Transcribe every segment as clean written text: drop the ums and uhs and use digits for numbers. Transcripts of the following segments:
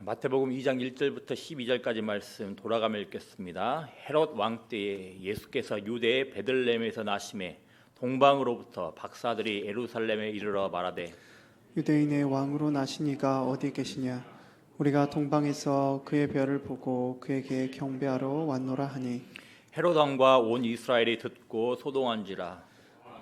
마태복음 2장 1절부터 12절까지 말씀 돌아가며 읽겠습니다. 헤롯 왕 때에 예수께서 유대의 베들레헴에서 나심에 동방으로부터 박사들이 예루살렘에 이르러 말하되 유대인의 왕으로 나신 이가 어디 계시냐? 우리가 동방에서 그의 별을 보고 그에게 경배하러 왔노라 하니 헤롯 왕과 온 이스라엘이 듣고 소동한지라.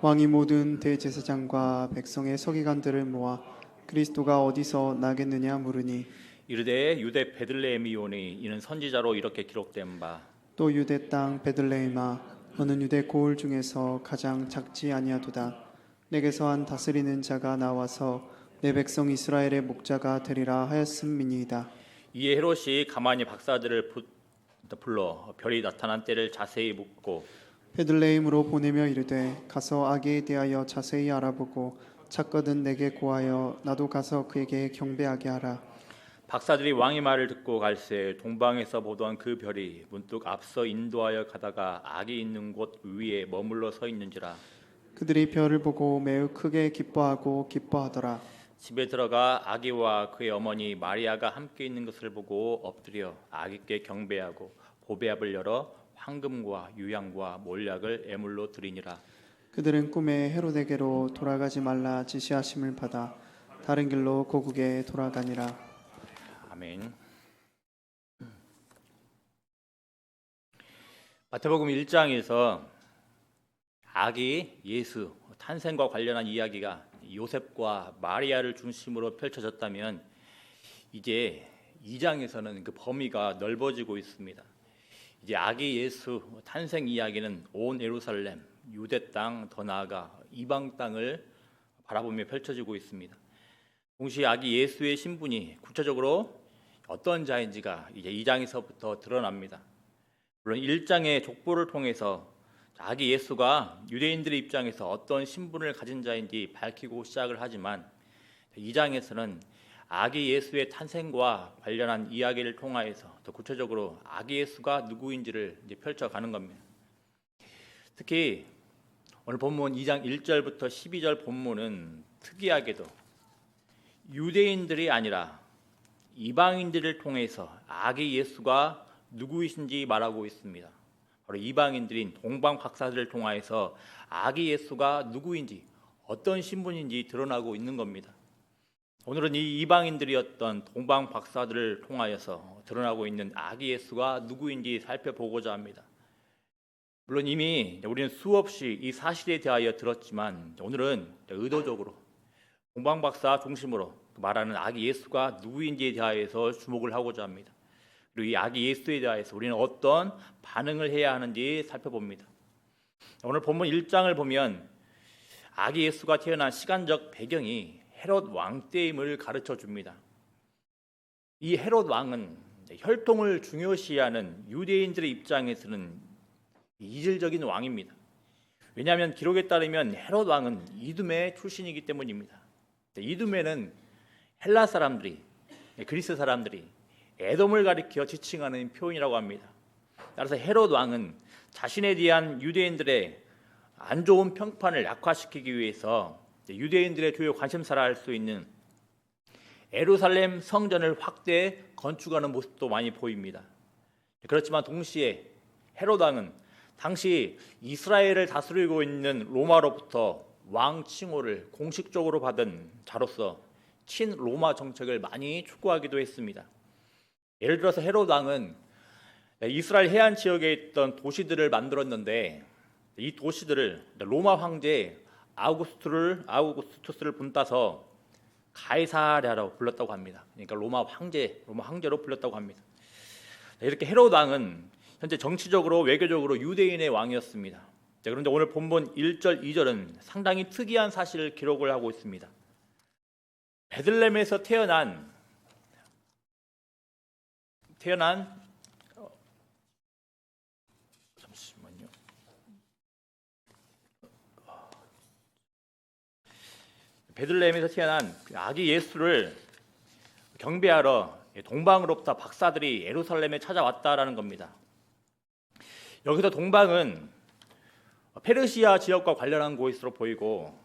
왕이 모든 대제사장과 백성의 서기관들을 모아 그리스도가 어디서 나겠느냐 물으니 이르되 유대 베들레헴이오니 이는 선지자로 이렇게 기록된 바 또 유대 땅 베들레헴아 너는 유대 고을 중에서 가장 작지 아니하도다. 내게서 한 다스리는 자가 나와서 내 백성 이스라엘의 목자가 되리라 하였음이니이다. 이에 헤롯이 가만히 박사들을 불러 별이 나타난 때를 자세히 묻고 베들레헴으로 보내며 이르되 가서 아기에 대하여 자세히 알아보고 찾거든 내게 고하여 나도 가서 그에게 경배하게 하라. 박사들이 왕의 말을 듣고 갈새 동방에서 보던 그 별이 문득 앞서 인도하여 가다가 악이 있는 곳 위에 머물러 서 있는지라. 그들이 별을 보고 매우 크게 기뻐하고 기뻐하더라. 집에 들어가 아기와 그의 어머니 마리아가 함께 있는 것을 보고 엎드려 아기께 경배하고 보배압을 열어 황금과 유향과 몰약을 애물로 드리니라. 그들은 꿈에 헤롯에게로 돌아가지 말라 지시하심을 받아 다른 길로 고국에 돌아가니라. 아멘. 마태복음 1장에서 아기 예수 탄생과 관련한 이야기가 요셉과 마리아를 중심으로 펼쳐졌다면 이제 2장에서는 그 범위가 넓어지고 있습니다. 이제 아기 예수 탄생 이야기는 온 예루살렘, 유대 땅, 더 나아가 이방 땅을 바라보며 펼쳐지고 있습니다. 동시에 아기 예수의 신분이 구체적으로 어떤 자인지가 이제 2장에서부터 드러납니다. 물론 1장의 족보를 통해서 아기 예수가 유대인들의 입장에서 어떤 신분을 가진 자인지 밝히고 시작을 하지만 2장에서는 아기 예수의 탄생과 관련한 이야기를 통하여서 더 구체적으로 아기 예수가 누구인지를 이제 펼쳐가는 겁니다. 특히 오늘 본문 2장 1절부터 12절 본문은 특이하게도 유대인들이 아니라 이방인들을 통해서 아기 예수가 누구이신지 말하고 있습니다. 바로 이방인들인 동방 박사들을 통하여서 아기 예수가 누구인지 어떤 신분인지 드러나고 있는 겁니다. 오늘은 이 이방인들이었던 동방 박사들을 통하여서 드러나고 있는 아기 예수가 누구인지 살펴보고자 합니다. 물론 이미 우리는 수없이 이 사실에 대하여 들었지만 오늘은 의도적으로 동방 박사 중심으로 말하는 아기 예수가 누구인지에 대하여서 주목을 하고자 합니다. 그리고 이 아기 예수에 대하여서 우리는 어떤 반응을 해야 하는지 살펴봅니다. 오늘 본문 1장을 보면 아기 예수가 태어난 시간적 배경이 헤롯 왕 때임을 가르쳐 줍니다. 이 헤롯 왕은 혈통을 중요시하는 유대인들의 입장에서는 이질적인 왕입니다. 왜냐하면 기록에 따르면 헤롯 왕은 이두메 출신이기 때문입니다. 이두메는 헬라 사람들이, 그리스 사람들이 에돔을 가리켜 지칭하는 표현이라고 합니다. 따라서 헤롯 왕은 자신에 대한 유대인들의 안 좋은 평판을 약화시키기 위해서 유대인들의 주요 관심사라 할 수 있는 예루살렘 성전을 확대 건축하는 모습도 많이 보입니다. 그렇지만 동시에 헤롯 왕은 당시 이스라엘을 다스리고 있는 로마로부터 왕 칭호를 공식적으로 받은 자로서 친로마 정책을 많이 추구하기도 했습니다. 예를 들어서 헤롯 왕은 이스라엘 해안 지역에 있던 도시들을 만들었는데 이 도시들을 로마 황제 아우구스투스를 본따서 가이사랴라고 불렀다고 합니다. 그러니까 로마 황제로 불렸다고 합니다. 이렇게 헤롯 왕은 현재 정치적으로 외교적으로 유대인의 왕이었습니다. 그런데 오늘 본문 1절, 2절은 상당히 특이한 사실을 기록을 하고 있습니다. 베들레헴에서 태어난 잠시만요. 베들레헴에서 태어난 아기 예수를 경배하러 동방으로부터 박사들이 예루살렘에 찾아왔다라는 겁니다. 여기서 동방은 페르시아 지역과 관련한 곳으로 보이고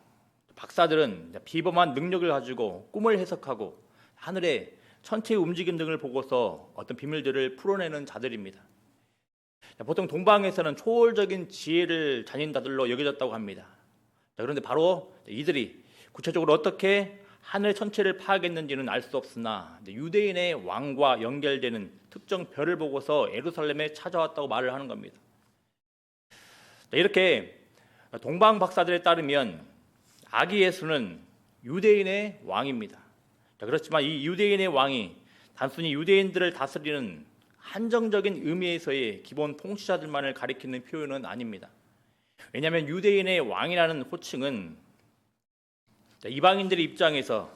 박사들은 비범한 능력을 가지고 꿈을 해석하고 하늘에 천체의 움직임 등을 보고서 어떤 비밀들을 풀어내는 자들입니다. 보통 동방에서는 초월적인 지혜를 지닌 자들로 여겨졌다고 합니다. 그런데 바로 이들이 구체적으로 어떻게 하늘 천체를 파악했는지는 알 수 없으나 유대인의 왕과 연결되는 특정 별을 보고서 예루살렘에 찾아왔다고 말을 하는 겁니다. 이렇게 동방 박사들에 따르면 아기 예수는 유대인의 왕입니다. 그렇지만 이 유대인의 왕이 단순히 유대인들을 다스리는 한정적인 의미에서의 기본 통치자들만을 가리키는 표현은 아닙니다. 왜냐하면 유대인의 왕이라는 호칭은 이방인들의 입장에서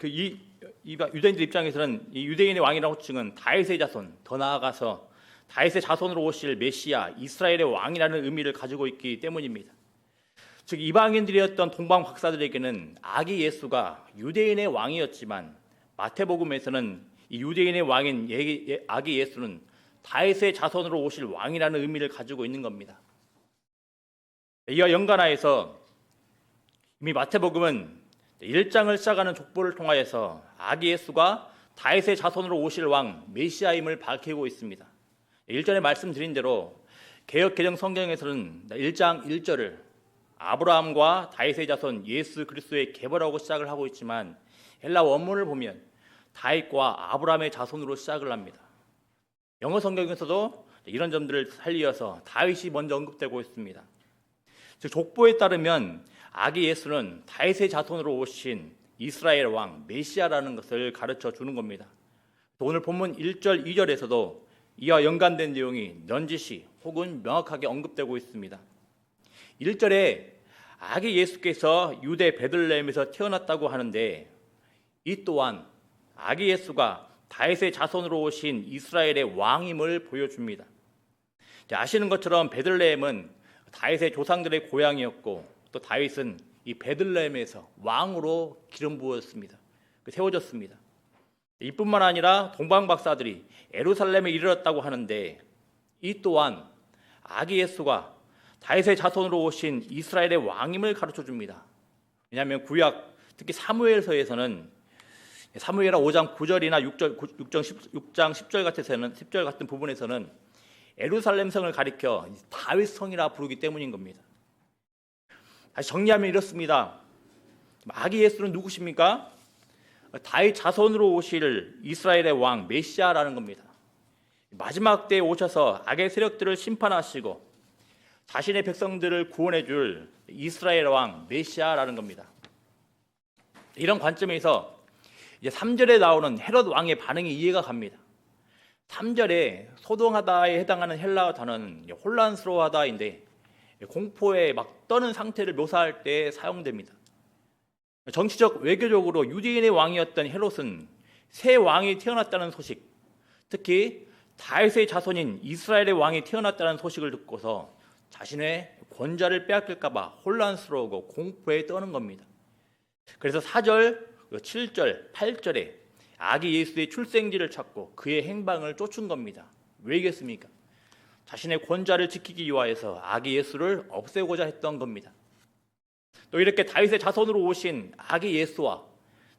유대인들 입장에서는 이 유대인의 왕이라는 호칭은 다윗의 자손, 더 나아가서 다윗의 자손으로 오실 메시아, 이스라엘의 왕이라는 의미를 가지고 있기 때문입니다. 즉 이방인들이었던 동방 박사들에게는 아기 예수가 유대인의 왕이었지만 마태복음에서는 이 유대인의 왕인 아기 예수는 다윗의 자손으로 오실 왕이라는 의미를 가지고 있는 겁니다. 이와 연관하여서 이미 마태복음은 1장을 시작하는 족보를 통하여서 아기 예수가 다윗의 자손으로 오실 왕 메시아임을 밝히고 있습니다. 1전에 말씀드린 대로 개역 개정 성경에서는 1장 1절을 아브라함과 다윗의 자손 예수 그리스도의 계보라고 시작을 하고 있지만 헬라 원문을 보면 다윗과 아브라함의 자손으로 시작을 합니다. 영어 성경에서도 이런 점들을 살리어서 다윗이 먼저 언급되고 있습니다. 즉 족보에 따르면 아기 예수는 다윗의 자손으로 오신 이스라엘 왕 메시아라는 것을 가르쳐 주는 겁니다. 오늘 본문 1절 2절에서도 이와 연관된 내용이 넌지시 혹은 명확하게 언급되고 있습니다. 1절에 아기 예수께서 유대 베들레헴에서 태어났다고 하는데 이 또한 아기 예수가 다윗의 자손으로 오신 이스라엘의 왕임을 보여줍니다. 아시는 것처럼 베들레헴은 다윗의 조상들의 고향이었고 또 다윗은 이 베들레헴에서 왕으로 기름 부었습니다. 세워졌습니다. 이뿐만 아니라 동방 박사들이 예루살렘에 이르렀다고 하는데 이 또한 아기 예수가 다윗의 자손으로 오신 이스라엘의 왕임을 가르쳐 줍니다. 왜냐하면 구약 특히 사무엘서에서는 사무엘하 5장 9절이나 6장 10절 같은 부분에서는 예루살렘 성을 가리켜 다윗 성이라 부르기 때문인 겁니다. 다시 정리하면 이렇습니다. 아기 예수는 누구십니까? 다윗 자손으로 오실 이스라엘의 왕 메시아라는 겁니다. 마지막 때에 오셔서 악의 세력들을 심판하시고 자신의 백성들을 구원해 줄 이스라엘 왕 메시아라는 겁니다. 이런 관점에서 이제 3절에 나오는 헤롯 왕의 반응이 이해가 갑니다. 3절에 소동하다에 해당하는 헬라어 단어는 혼란스러워하다인데 공포에 막 떠는 상태를 묘사할 때 사용됩니다. 정치적 외교적으로 유대인의 왕이었던 헤롯은 새 왕이 태어났다는 소식, 특히 다윗의 자손인 이스라엘의 왕이 태어났다는 소식을 듣고서 자신의 권좌를 빼앗길까 봐 혼란스러우고 공포에 떠는 겁니다. 그래서 4절, 7절, 8절에 아기 예수의 출생지를 찾고 그의 행방을 쫓은 겁니다. 왜겠습니까? 자신의 권좌를 지키기 위하여서 아기 예수를 없애고자 했던 겁니다. 또 이렇게 다윗의 자손으로 오신 아기 예수와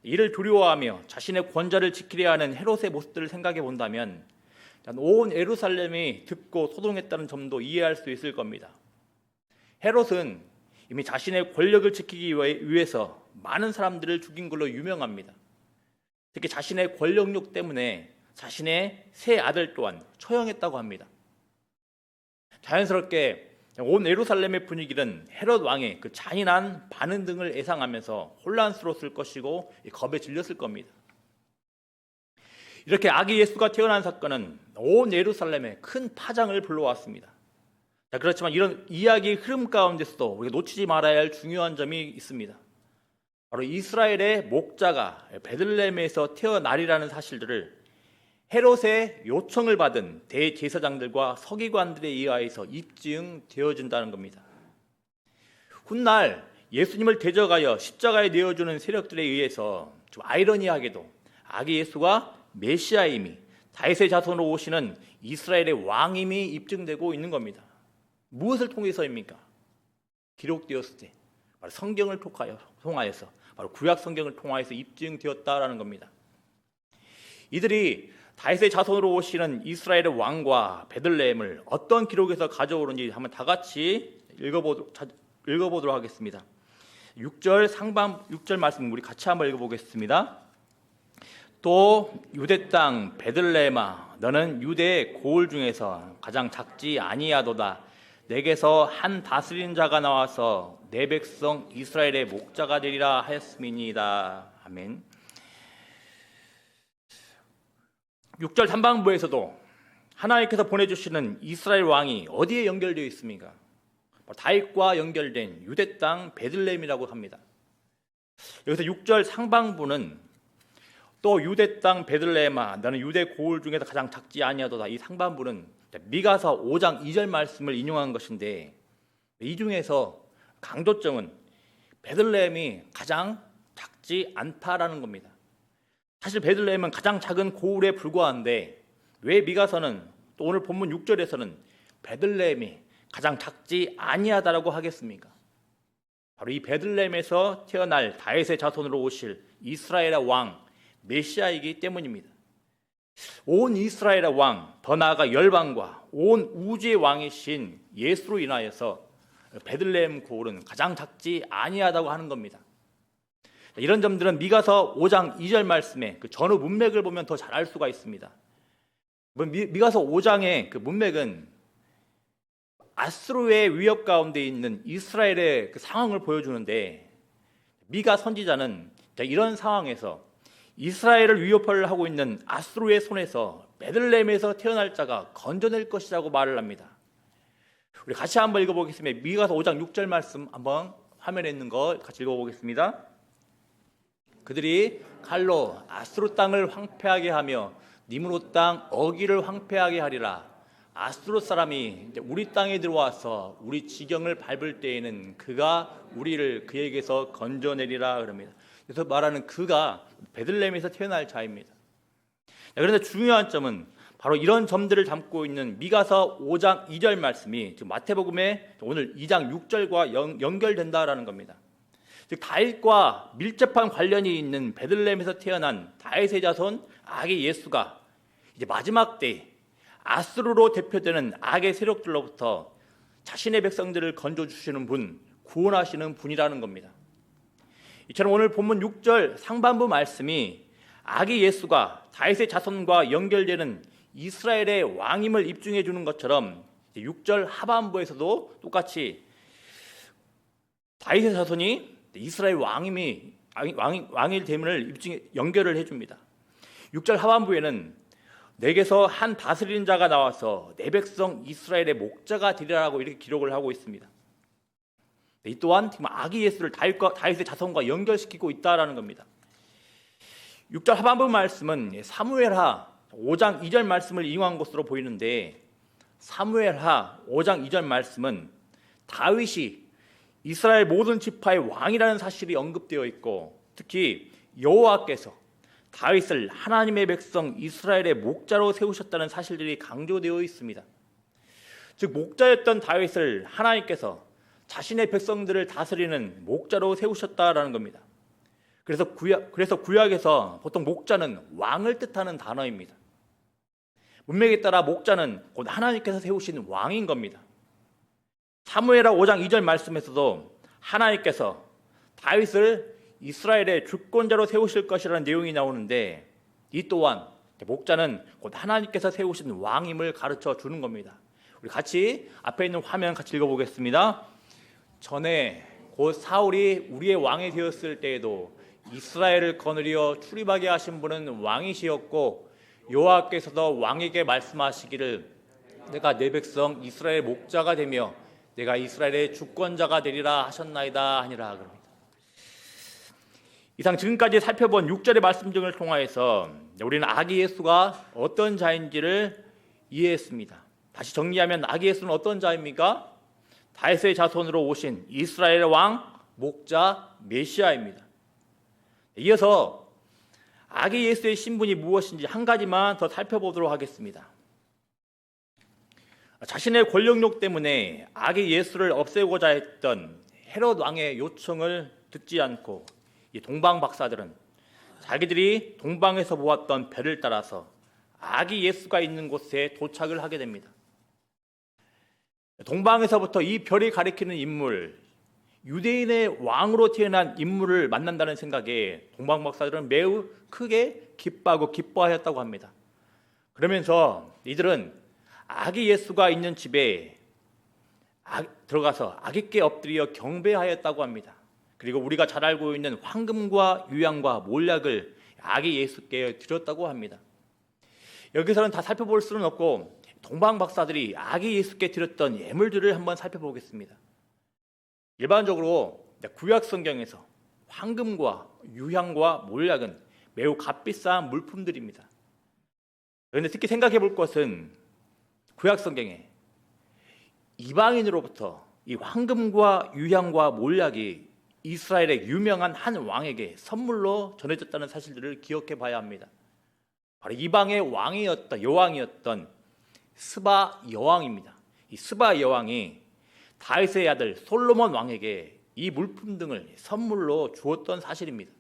이를 두려워하며 자신의 권좌를 지키려 하는 헤롯의 모습들을 생각해 본다면 온 예루살렘이 듣고 소동했다는 점도 이해할 수 있을 겁니다. 헤롯은 이미 자신의 권력을 지키기 위해서 많은 사람들을 죽인 걸로 유명합니다. 특히 자신의 권력욕 때문에 자신의 세 아들 또한 처형했다고 합니다. 자연스럽게 온 예루살렘의 분위기는 헤롯 왕의 그 잔인한 반응 등을 예상하면서 혼란스러웠을 것이고 겁에 질렸을 겁니다. 이렇게 아기 예수가 태어난 사건은 온 예루살렘에 큰 파장을 불러왔습니다. 그렇지만 이런 이야기의 흐름 가운데서도 우리가 놓치지 말아야 할 중요한 점이 있습니다. 바로 이스라엘의 목자가 베들레헴에서 태어나리라는 사실들을 헤롯의 요청을 받은 대제사장들과 서기관들에 의하여서 입증되어진다는 겁니다. 훗날 예수님을 대적하여 십자가에 내어주는 세력들에 의해서 좀 아이러니하게도 아기 예수가 메시아임이 다윗의 자손으로 오시는 이스라엘의 왕임이 입증되고 있는 겁니다. 무엇을 통해서입니까? 기록되었을 때 바로 성경을 통하여서 바로 구약 성경을 통하여서 입증되었다라는 겁니다. 이들이 다윗의 자손으로 오시는 이스라엘의 왕과 베들레헴을 어떤 기록에서 가져오는지 한번 다 같이 읽어보도록 하겠습니다. 6절 말씀 우리 같이 한번 읽어보겠습니다. 또 유대 땅 베들레헴아 너는 유대의 고을 중에서 가장 작지 아니하도다. 내게서 한 다스리는 자가 나와서 내 백성 이스라엘의 목자가 되리라 하였음이니이다. 아멘. 6절 상반부에서도 하나님께서 보내주시는 이스라엘 왕이 어디에 연결되어 있습니까? 다윗과 연결된 유대 땅 베들레헴이라고 합니다. 여기서 6절 상반부는 또 유대 땅 베들레헴아 너는 유대 고을 중에서 가장 작지 아니하도다. 이 상반부는 미가서 5장 2절 말씀을 인용한 것인데 이 중에서 강조점은 베들레헴이 가장 작지 않다라는 겁니다. 사실 베들레헴은 가장 작은 고을에 불과한데 왜 미가서는 또 오늘 본문 6절에서는 베들레헴이 가장 작지 아니하다라고 하겠습니까? 바로 이 베들레헴에서 태어날 다윗의 자손으로 오실 이스라엘의 왕 메시아이기 때문입니다. 온 이스라엘의 왕, 더 나아가 열방과 온 우주의 왕이신 예수로 인하여서 베들레헴 고을은 가장 작지 아니하다고 하는 겁니다. 이런 점들은 미가서 5장 2절 말씀에 그 전후 문맥을 보면 더 잘 알 수가 있습니다. 미가서 5장의 그 문맥은 아수르의 위협 가운데 있는 이스라엘의 그 상황을 보여주는데 미가 선지자는 이런 상황에서 이스라엘을 위협을 하고 있는 아수르의 손에서 베들레헴에서 태어날 자가 건져낼 것이라고 말을 합니다. 우리 같이 한번 읽어보겠습니다. 미가서 5장 6절 말씀 한번 화면에 있는 거 같이 읽어보겠습니다. 그들이 칼로 아수르 땅을 황폐하게 하며 니므롯 땅 어기를 황폐하게 하리라. 아수르 사람이 우리 땅에 들어와서 우리 지경을 밟을 때에는 그가 우리를 그에게서 건져내리라 그럽니다. 그래서 말하는 그가 베들레헴에서 태어날 자입니다. 그런데 중요한 점은 바로 이런 점들을 담고 있는 미가서 5장 2절 말씀이 지금 마태복음의 오늘 2장 6절과 연결된다라는 겁니다. 즉 다윗과 밀접한 관련이 있는 베들레헴에서 태어난 다윗의 자손 악의 예수가 이제 마지막 때 아수르로 대표되는 악의 세력들로부터 자신의 백성들을 건져주시는 분, 구원하시는 분이라는 겁니다. 이처럼 오늘 본문 6절 상반부 말씀이 악의 예수가 다윗의 자손과 연결되는 이스라엘의 왕임을 입증해 주는 것처럼 6절 하반부에서도 똑같이 다윗의 자손이 이스라엘 왕일 됨을 연결을 해줍니다. 6절 하반부에는 내게서 한 다스리는 자가 나와서 내 백성 이스라엘의 목자가 되리라고 이렇게 기록을 하고 있습니다. 이 또한 지금 악의 예수를 다윗의 자손과 연결시키고 있다라는 겁니다. 6절 하반부 말씀은 사무엘하 5장 2절 말씀을 인용한 것으로 보이는데 사무엘하 5장 2절 말씀은 다윗이 이스라엘 모든 지파의 왕이라는 사실이 언급되어 있고 특히 여호와께서 다윗을 하나님의 백성 이스라엘의 목자로 세우셨다는 사실들이 강조되어 있습니다. 즉 목자였던 다윗을 하나님께서 자신의 백성들을 다스리는 목자로 세우셨다라는 겁니다. 그래서 구약에서 보통 목자는 왕을 뜻하는 단어입니다. 문맥에 따라 목자는 곧 하나님께서 세우신 왕인 겁니다. 사무엘하 5장 2절 말씀에서도 하나님께서 다윗을 이스라엘의 주권자로 세우실 것이라는 내용이 나오는데 이 또한 목자는 곧 하나님께서 세우신 왕임을 가르쳐 주는 겁니다. 우리 같이 앞에 있는 화면 같이 읽어보겠습니다. 전에 곧 사울이 우리의 왕이 되었을 때에도 이스라엘을 거느려 출입하게 하신 분은 왕이시었고 여호와께서도 왕에게 말씀하시기를 내가 내 백성 이스라엘 목자가 되며 내가 이스라엘의 주권자가 되리라 하셨나이다 하니라 그럽니다. 이상 지금까지 살펴본 6절의 말씀 등을 통하여서 우리는 악의 예수가 어떤 자인지를 이해했습니다. 다시 정리하면 악의 예수는 어떤 자입니까? 다윗의 자손으로 오신 이스라엘의 왕, 목자, 메시아입니다. 이어서 악의 예수의 신분이 무엇인지 한 가지만 더 살펴보도록 하겠습니다. 자신의 권력욕 때문에 악의 예수를 없애고자 했던 헤롯 왕의 요청을 듣지 않고 이 동방 박사들은 자기들이 동방에서 보았던 별을 따라서 아기 예수가 있는 곳에 도착을 하게 됩니다. 동방에서부터 이 별이 가리키는 인물, 유대인의 왕으로 태어난 인물을 만난다는 생각에 동방 박사들은 매우 크게 기뻐하고 기뻐하였다고 합니다. 그러면서 이들은 아기 예수가 있는 집에 들어가서 아기께 엎드려 경배하였다고 합니다. 그리고 우리가 잘 알고 있는 황금과 유향과 몰약을 아기 예수께 드렸다고 합니다. 여기서는 다 살펴볼 수는 없고 동방 박사들이 아기 예수께 드렸던 예물들을 한번 살펴보겠습니다. 일반적으로 구약 성경에서 황금과 유향과 몰약은 매우 값비싼 물품들입니다. 그런데 특히 생각해 볼 것은 구약 성경에 이방인으로부터 이 황금과 유향과 몰약이 이스라엘의 유명한 한 왕에게 선물로 전해졌다는 사실들을 기억해 봐야 합니다. 바로 이방의 여왕이었던 스바 여왕입니다. 이 스바 여왕이 다윗의 아들 솔로몬 왕에게 이 물품 등을 선물로 주었던 사실입니다.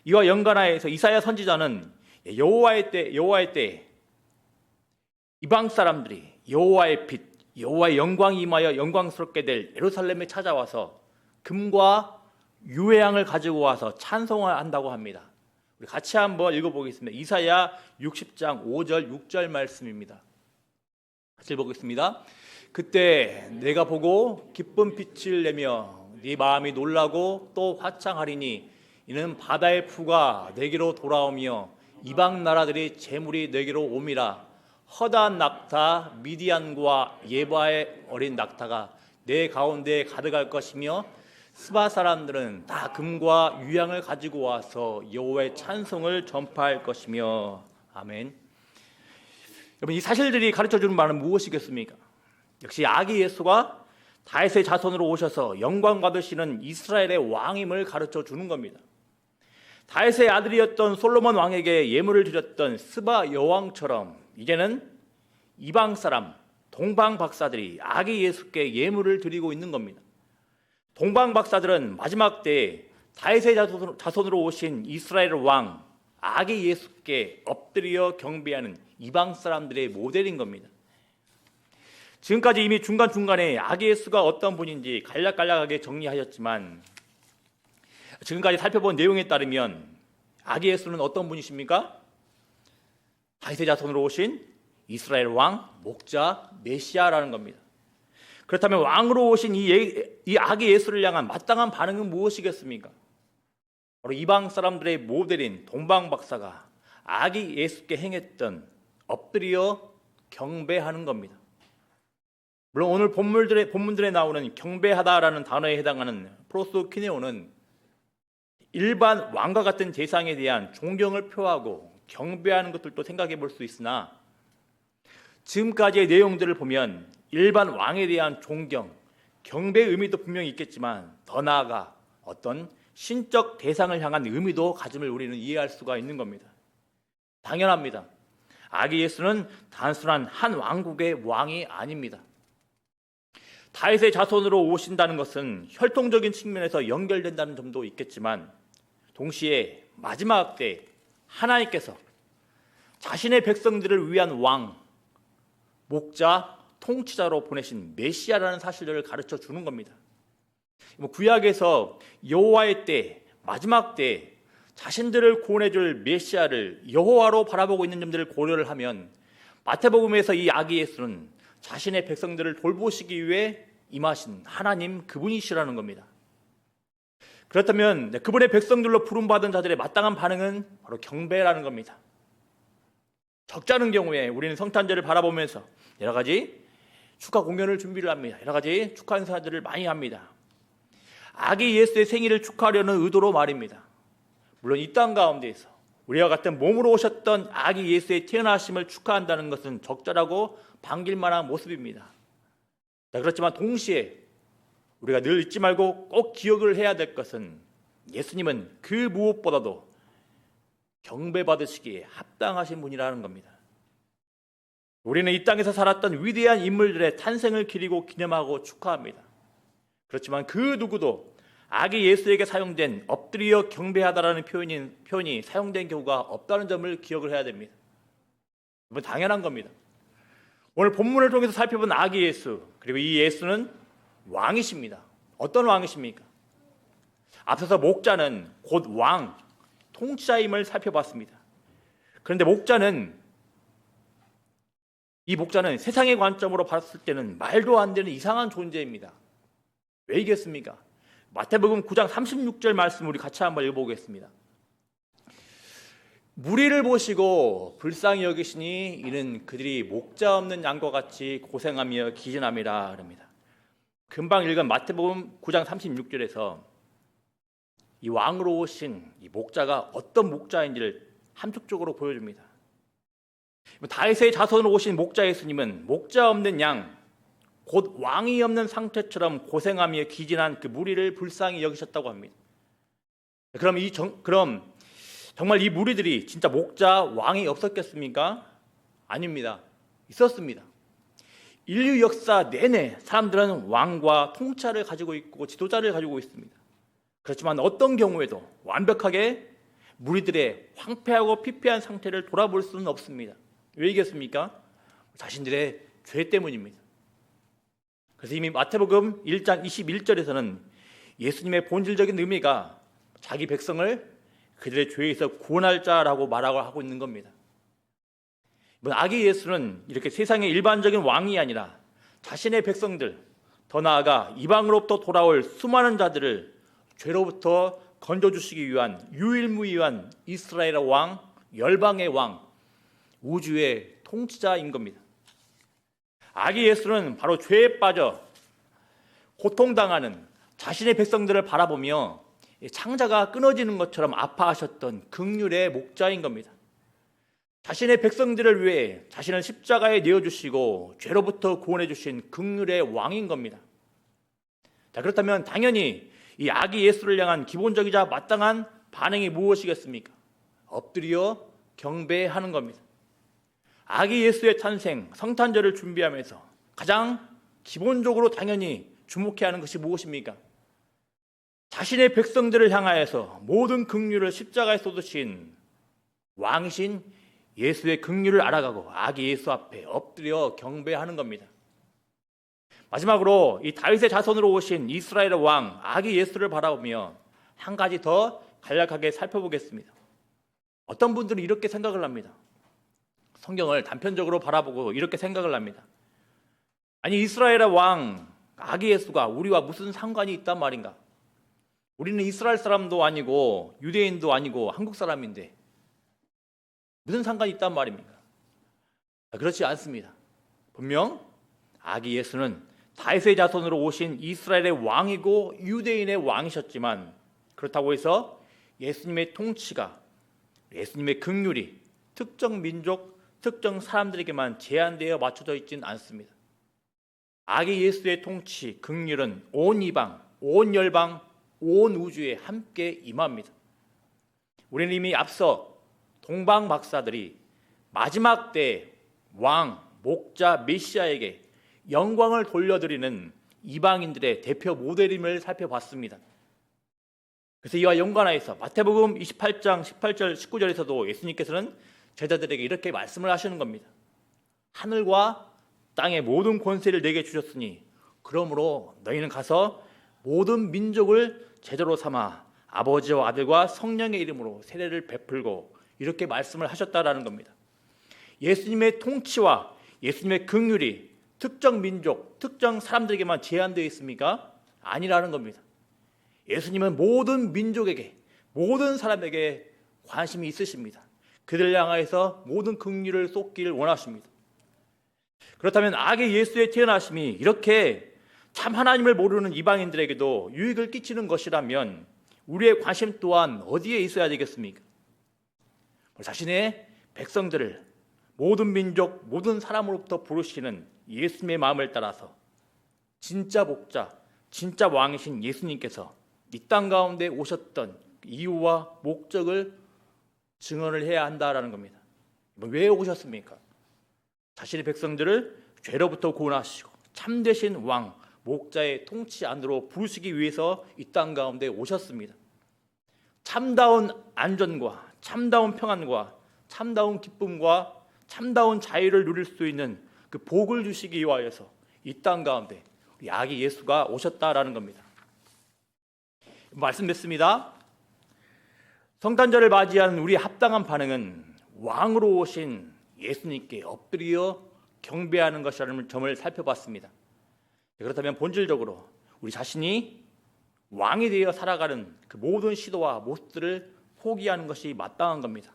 이와 연관하여서 이사야 선지자는 여호와의 때 이방 사람들이 여호와의 빛, 여호와의 영광이 임하여 영광스럽게 될 예루살렘에 찾아와서 금과 유향을 가지고 와서 찬송을 한다고 합니다. 우리 같이 한번 읽어보겠습니다. 이사야 60장 5절 6절 말씀입니다. 같이 읽어보겠습니다. 그때 내가 보고 기쁜 빛을 내며 네 마음이 놀라고 또 화창하리니 이는 바다의 푸가 내게로 돌아오며 이방 나라들의 재물이 내게로 옴이라. 허다한 낙타 미디안과 예바의 어린 낙타가 내 가운데에 가득할 것이며 스바 사람들은 다 금과 유향을 가지고 와서 여호와의 찬송을 전파할 것이며. 아멘. 여러분, 이 사실들이 가르쳐주는 바는 무엇이겠습니까? 역시 아기 예수가 다윗의 자손으로 오셔서 영광 받으시는 이스라엘의 왕임을 가르쳐주는 겁니다. 다윗의 아들이었던 솔로몬 왕에게 예물을 드렸던 스바 여왕처럼 이제는 이방 사람 동방 박사들이 아기 예수께 예물을 드리고 있는 겁니다. 동방 박사들은 마지막 때에 다윗의 자손으로 오신 이스라엘 왕 아기 예수께 엎드려 경배하는 이방 사람들의 모델인 겁니다. 지금까지 이미 중간중간에 아기 예수가 어떤 분인지 간략간략하게 정리하였지만 지금까지 살펴본 내용에 따르면 아기 예수는 어떤 분이십니까? 다윗의 자손으로 오신 이스라엘 왕, 목자, 메시아라는 겁니다. 그렇다면 왕으로 오신 이 아기 예수를 향한 마땅한 반응은 무엇이겠습니까? 바로 이방 사람들의 모델인 동방 박사가 아기 예수께 행했던 엎드려 경배하는 겁니다. 물론 오늘 본문들에 나오는 경배하다라는 단어에 해당하는 프로스키네오는 일반 왕과 같은 대상에 대한 존경을 표하고 경배하는 것들도 생각해 볼 수 있으나 지금까지의 내용들을 보면 일반 왕에 대한 존경, 경배의 의미도 분명히 있겠지만 더 나아가 어떤 신적 대상을 향한 의미도 가짐을 우리는 이해할 수가 있는 겁니다. 당연합니다. 아기 예수는 단순한 한 왕국의 왕이 아닙니다. 다윗의 자손으로 오신다는 것은 혈통적인 측면에서 연결된다는 점도 있겠지만 동시에 마지막 때 하나님께서 자신의 백성들을 위한 왕, 목자, 통치자로 보내신 메시아라는 사실을 가르쳐 주는 겁니다. 구약에서 여호와의 때, 마지막 때 자신들을 구원해줄 메시아를 여호와로 바라보고 있는 점들을 고려를 하면 마태복음에서 이 아기 예수는 자신의 백성들을 돌보시기 위해 임하신 하나님 그분이시라는 겁니다. 그렇다면 그분의 백성들로 부름받은 자들의 마땅한 반응은 바로 경배라는 겁니다. 적잖은 경우에 우리는 성탄절을 바라보면서 여러 가지 축하 공연을 준비를 합니다. 여러 가지 축하 행사들을 많이 합니다. 아기 예수의 생일을 축하하려는 의도로 말입니다. 물론 이 땅 가운데에서 우리와 같은 몸으로 오셨던 아기 예수의 태어나심을 축하한다는 것은 적절하고 반길 만한 모습입니다. 그렇지만 동시에 우리가 늘 잊지 말고 꼭 기억을 해야 될 것은 예수님은 그 무엇보다도 경배받으시기에 합당하신 분이라는 겁니다. 우리는 이 땅에서 살았던 위대한 인물들의 탄생을 기리고 기념하고 축하합니다. 그렇지만 그 누구도 아기 예수에게 사용된 엎드려 경배하다라는 표현이 사용된 경우가 없다는 점을 기억을 해야 됩니다. 이건 당연한 겁니다. 오늘 본문을 통해서 살펴본 아기 예수, 그리고 이 예수는 왕이십니다. 어떤 왕이십니까? 앞서서 목자는 곧 왕, 통치자임을 살펴봤습니다. 그런데 이 목자는 세상의 관점으로 봤을 때는 말도 안 되는 이상한 존재입니다. 왜 이겠습니까? 마태복음 9장 36절 말씀 우리 같이 한번 읽어보겠습니다. 무리를 보시고 불쌍히 여기시니 이는 그들이 목자 없는 양과 같이 고생하며 기진함이라 합니다. 금방 읽은 마태복음 9장 36절에서 이 왕으로 오신 이 목자가 어떤 목자인지를 함축적으로 보여줍니다. 다윗의 자손으로 오신 목자 예수님은 목자 없는 양, 곧 왕이 없는 상태처럼 고생하며 기진한 그 무리를 불쌍히 여기셨다고 합니다. 그럼 정말 이 무리들이 진짜 목자, 왕이 없었겠습니까? 아닙니다. 있었습니다. 인류 역사 내내 사람들은 왕과 통치자를 가지고 있고 지도자를 가지고 있습니다. 그렇지만 어떤 경우에도 완벽하게 무리들의 황폐하고 피폐한 상태를 돌아볼 수는 없습니다. 왜 이겠습니까? 자신들의 죄 때문입니다. 그래서 이미 마태복음 1장 21절에서는 예수님의 본질적인 의미가 자기 백성을 그들의 죄에서 구원할 자라고 말하고 하고 있는 겁니다. 아기 예수는 이렇게 세상의 일반적인 왕이 아니라 자신의 백성들, 더 나아가 이방으로부터 돌아올 수많은 자들을 죄로부터 건져주시기 위한 유일무이한 이스라엘의 왕, 열방의 왕, 우주의 통치자인 겁니다. 아기 예수는 바로 죄에 빠져 고통당하는 자신의 백성들을 바라보며 창자가 끊어지는 것처럼 아파하셨던 긍휼의 목자인 겁니다. 자신의 백성들을 위해 자신을 십자가에 내어주시고 죄로부터 구원해 주신 긍휼의 왕인 겁니다. 자, 그렇다면 당연히 이 아기 예수를 향한 기본적이자 마땅한 반응이 무엇이겠습니까? 엎드려 경배하는 겁니다. 아기 예수의 탄생, 성탄절을 준비하면서 가장 기본적으로 당연히 주목해야 하는 것이 무엇입니까? 자신의 백성들을 향하여서 모든 긍휼을 십자가에 쏟으신 왕이신 예수의 긍휼을 알아가고 아기 예수 앞에 엎드려 경배하는 겁니다. 마지막으로 이 다윗의 자손으로 오신 이스라엘의 왕 아기 예수를 바라보며 한 가지 더 간략하게 살펴보겠습니다. 어떤 분들은 이렇게 생각을 합니다. 성경을 단편적으로 바라보고 이렇게 생각을 합니다. 아니, 이스라엘의 왕 아기 예수가 우리와 무슨 상관이 있단 말인가? 우리는 이스라엘 사람도 아니고 유대인도 아니고 한국 사람인데 무슨 상관이 있단 말입니까? 그렇지 않습니다. 분명 아기 예수는 다윗의 자손으로 오신 이스라엘의 왕이고 유대인의 왕이셨지만 그렇다고 해서 예수님의 통치가, 예수님의 긍휼이 특정 민족, 특정 사람들에게만 제한되어 맞춰져 있지는 않습니다. 아기 예수의 통치, 긍휼은 온 이방, 온 열방, 온 우주에 함께 임합니다. 우리는 이미 앞서 동방 박사들이 마지막 때 왕, 목자, 메시아에게 영광을 돌려드리는 이방인들의 대표 모델임을 살펴봤습니다. 그래서 이와 연관하여서 마태복음 28장 18절 19절에서도 예수님께서는 제자들에게 이렇게 말씀을 하시는 겁니다. 하늘과 땅의 모든 권세를 내게 주셨으니 그러므로 너희는 가서 모든 민족을 제자로 삼아 아버지와 아들과 성령의 이름으로 세례를 베풀고 이렇게 말씀을 하셨다라는 겁니다. 예수님의 통치와 예수님의 긍휼이 특정 민족, 특정 사람들에게만 제한되어 있습니까? 아니라는 겁니다. 예수님은 모든 민족에게, 모든 사람에게 관심이 있으십니다. 그들을 향하여서 모든 긍휼을 쏟기를 원하십니다. 그렇다면 아기 예수의 태어나심이 이렇게 참 하나님을 모르는 이방인들에게도 유익을 끼치는 것이라면 우리의 관심 또한 어디에 있어야 되겠습니까? 자신의 백성들을 모든 민족, 모든 사람으로부터 부르시는 예수님의 마음을 따라서 진짜 목자, 진짜 왕이신 예수님께서 이 땅 가운데 오셨던 이유와 목적을 증언을 해야 한다라는 겁니다. 왜 오셨습니까? 자신의 백성들을 죄로부터 구원하시고 참되신 왕, 목자의 통치 안으로 부르시기 위해서 이 땅 가운데 오셨습니다. 참다운 안전과 참다운 평안과 참다운 기쁨과 참다운 자유를 누릴 수 있는 그 복을 주시기 위하여서 이 땅 가운데 우리 아기 예수가 오셨다라는 겁니다. 말씀드렸습니다. 성탄절을 맞이하는 우리 합당한 반응은 왕으로 오신 예수님께 엎드려 경배하는 것이라는 점을 살펴봤습니다. 그렇다면 본질적으로 우리 자신이 왕이 되어 살아가는 그 모든 시도와 모습들을 포기하는 것이 마땅한 겁니다.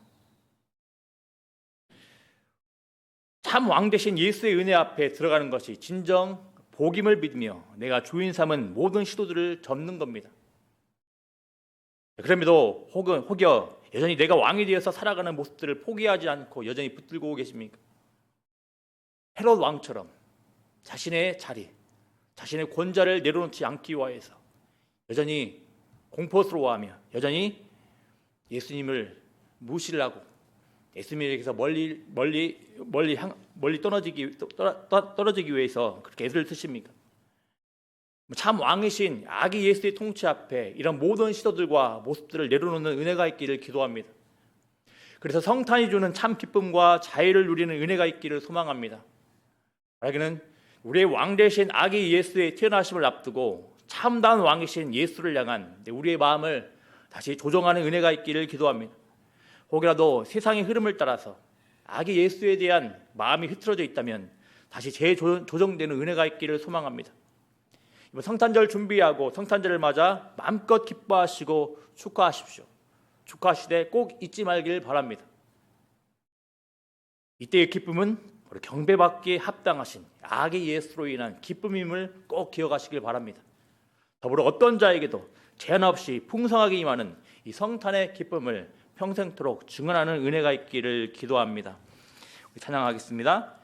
참 왕 되신 예수의 은혜 앞에 들어가는 것이 진정 복임을 믿으며 내가 주인 삼은 모든 시도들을 접는 겁니다. 그럼에도 혹여 여전히 내가 왕이 되어서 살아가는 모습들을 포기하지 않고 여전히 붙들고 계십니까? 헤롯 왕처럼 자신의 자리, 자신의 권좌를 내려놓지 않기 위하여서 여전히 공포스러워하며 여전히 예수님을 무시를 하고 예수님에게서 멀리 떨어지기 위해서 그렇게 애를 쓰십니까? 참 왕이신 아기 예수의 통치 앞에 이런 모든 시도들과 모습들을 내려놓는 은혜가 있기를 기도합니다. 그래서 성탄이 주는 참 기쁨과 자유를 누리는 은혜가 있기를 소망합니다. 말하기는 우리의 왕 되신 아기 예수의 태어나심을 앞두고 참다운 왕이신 예수를 향한 우리의 마음을 다시 조정하는 은혜가 있기를 기도합니다. 혹이라도 세상의 흐름을 따라서 아기 예수에 대한 마음이 흐트러져 있다면 다시 재조정되는 은혜가 있기를 소망합니다. 성탄절 준비하고 성탄절을 맞아 마음껏 기뻐하시고 축하하십시오. 축하하시되 꼭 잊지 말길 바랍니다. 이때의 기쁨은 바로 경배받기에 합당하신 아기 예수로 인한 기쁨임을 꼭 기억하시길 바랍니다. 더불어 어떤 자에게도 제한 없이 풍성하게 임하는 이 성탄의 기쁨을 평생토록 증언하는 은혜가 있기를 기도합니다. 찬양하겠습니다.